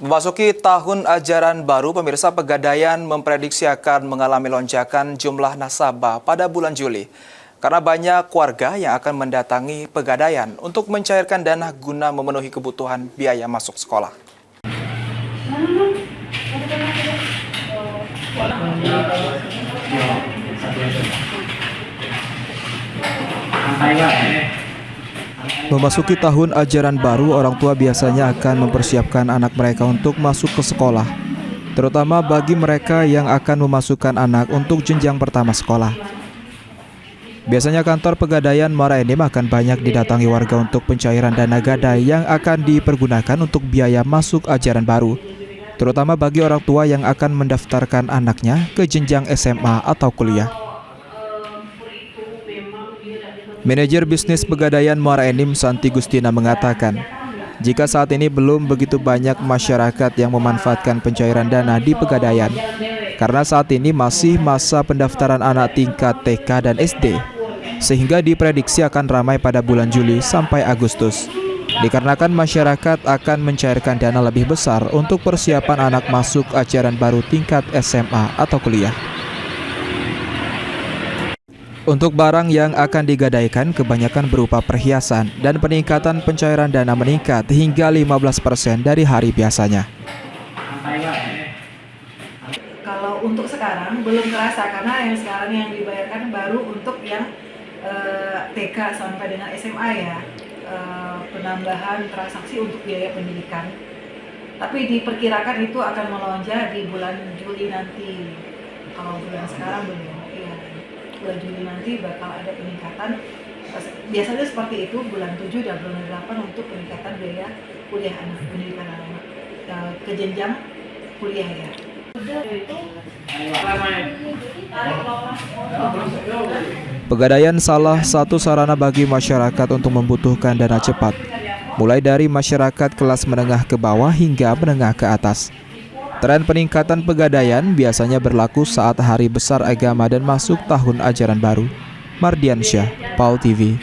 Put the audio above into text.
Memasuki tahun ajaran baru, pemirsa, Pegadaian memprediksi akan mengalami lonjakan jumlah nasabah pada bulan Juli. Karena banyak warga yang akan mendatangi Pegadaian untuk mencairkan dana guna memenuhi kebutuhan biaya masuk sekolah. Memasuki tahun ajaran baru, orang tua biasanya akan mempersiapkan anak mereka untuk masuk ke sekolah, terutama bagi mereka yang akan memasukkan anak untuk jenjang pertama sekolah. Biasanya kantor Pegadaian Muara Enim akan banyak didatangi warga untuk pencairan dana gadai yang akan dipergunakan untuk biaya masuk ajaran baru, terutama bagi orang tua yang akan mendaftarkan anaknya ke jenjang SMA atau kuliah. Manajer bisnis Pegadaian Muara Enim, Santi Gustina, mengatakan, jika saat ini belum begitu banyak masyarakat yang memanfaatkan pencairan dana di Pegadaian, karena saat ini masih masa pendaftaran anak tingkat TK dan SD, sehingga diprediksi akan ramai pada bulan Juli sampai Agustus, dikarenakan masyarakat akan mencairkan dana lebih besar untuk persiapan anak masuk ajaran baru tingkat SMA atau kuliah. Untuk barang yang akan digadaikan kebanyakan berupa perhiasan dan peningkatan pencairan dana meningkat hingga 15% dari hari biasanya. Kalau untuk sekarang belum terasa karena yang sekarang yang dibayarkan baru untuk yang TK sampai dengan SMA ya, penambahan transaksi untuk biaya pendidikan. Tapi diperkirakan itu akan melonjak di bulan Juli nanti. Kalau bulan sekarang belum. Bulan Juli nanti bakal ada peningkatan, biasanya seperti itu, bulan 7 dan bulan 8 untuk peningkatan biaya kuliah anak, pendidikan anak ke jenjang kuliah ya. Pegadaian salah satu sarana bagi masyarakat untuk membutuhkan dana cepat, mulai dari masyarakat kelas menengah ke bawah hingga menengah ke atas. Tren peningkatan Pegadaian biasanya berlaku saat hari besar agama dan masuk tahun ajaran baru. Mardiansyah, PAL TV.